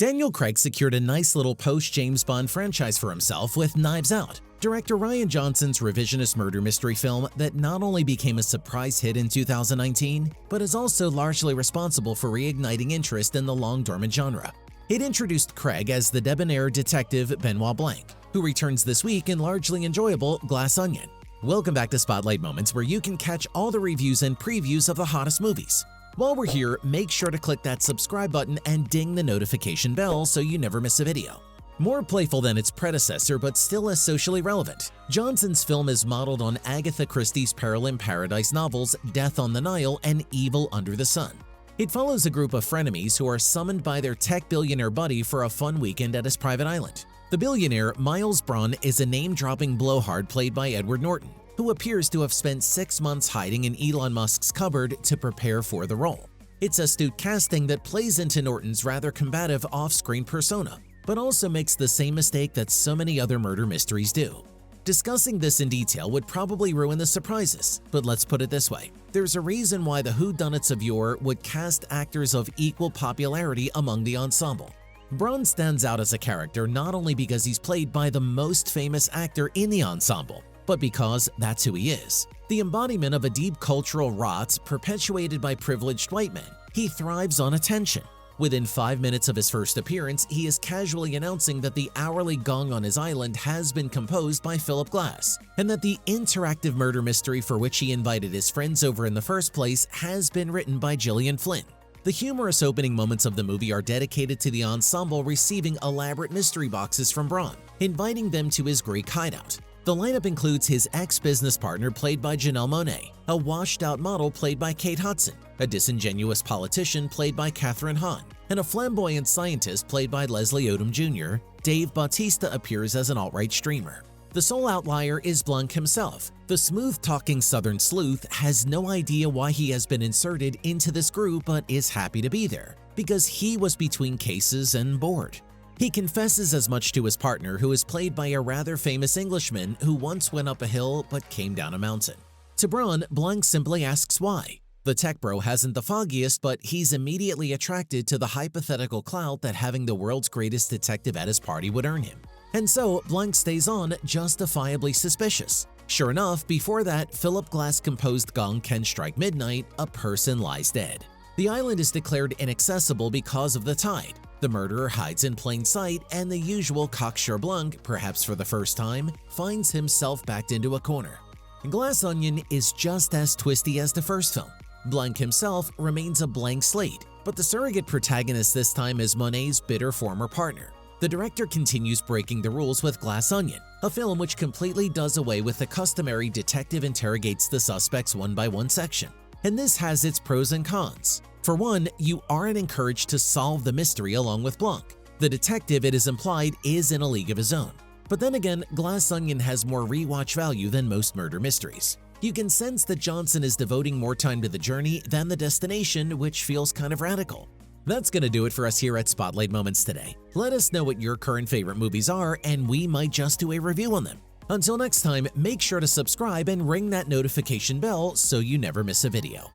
Daniel Craig secured a nice little post-James Bond franchise for himself with Knives Out, director Rian Johnson's revisionist murder mystery film that not only became a surprise hit in 2019, but is also largely responsible for reigniting interest in the long-dormant genre. It introduced Craig as the debonair detective Benoit Blanc, who returns this week in largely enjoyable Glass Onion. Welcome back to Spotlight Moments, where you can catch all the reviews and previews of the hottest movies. While we're here, make sure to click that subscribe button and ding the notification bell so you never miss a video. More playful than its predecessor but still as socially relevant, Johnson's film is modeled on Agatha Christie's Peril in Paradise novels Death on the Nile and Evil Under the Sun. It follows a group of frenemies who are summoned by their tech billionaire buddy for a fun weekend at his private island. The billionaire, Miles Braun, is a name-dropping blowhard played by Edward Norton, who appears to have spent 6 months hiding in Elon Musk's cupboard to prepare for the role. It's astute casting that plays into Norton's rather combative off-screen persona, but also makes the same mistake that so many other murder mysteries do. Discussing this in detail would probably ruin the surprises, but let's put it this way. There's a reason why the whodunits of yore would cast actors of equal popularity among the ensemble. Braun stands out as a character not only because he's played by the most famous actor in the ensemble, but because that's who he is. The embodiment of a deep cultural rot perpetuated by privileged white men. He thrives on attention. Within 5 minutes of his first appearance, he is casually announcing that the hourly gong on his island has been composed by Philip Glass, and that the interactive murder mystery for which he invited his friends over in the first place has been written by Gillian Flynn. The humorous opening moments of the movie are dedicated to the ensemble receiving elaborate mystery boxes from Braun, inviting them to his Greek hideout. The lineup includes his ex-business partner played by Janelle Monáe, a washed-out model played by Kate Hudson, a disingenuous politician played by Kathryn Hahn, and a flamboyant scientist played by Odom Jr. Dave Bautista appears as an alt-right streamer. The sole outlier is Blanc himself. The smooth-talking Southern sleuth has no idea why he has been inserted into this group but is happy to be there, because he was between cases and bored. He confesses as much to his partner, who is played by a rather famous Englishman who once went up a hill but came down a mountain. To Braun, Blanc simply asks why. The tech bro hasn't the foggiest, but he's immediately attracted to the hypothetical clout that having the world's greatest detective at his party would earn him. And so, Blanc stays on, justifiably suspicious. Sure enough, before that, Philip Glass composed Gong Can Strike Midnight, a person lies dead. The island is declared inaccessible because of the tide. The murderer hides in plain sight, and the usual cocksure Blanc, perhaps for the first time, finds himself backed into a corner. Glass Onion is just as twisty as the first film. Blanc himself remains a blank slate, but the surrogate protagonist this time is Monáe's bitter former partner. The director continues breaking the rules with Glass Onion, a film which completely does away with the customary detective interrogates the suspects one by one section. And this has its pros and cons. For one, you aren't encouraged to solve the mystery along with Blanc. The detective, it is implied, is in a league of his own. But then again, Glass Onion has more rewatch value than most murder mysteries. You can sense that Johnson is devoting more time to the journey than the destination, which feels kind of radical. That's gonna do it for us here at Spotlight Moments today. Let us know what your current favorite movies are, and we might just do a review on them. Until next time, make sure to subscribe and ring that notification bell so you never miss a video.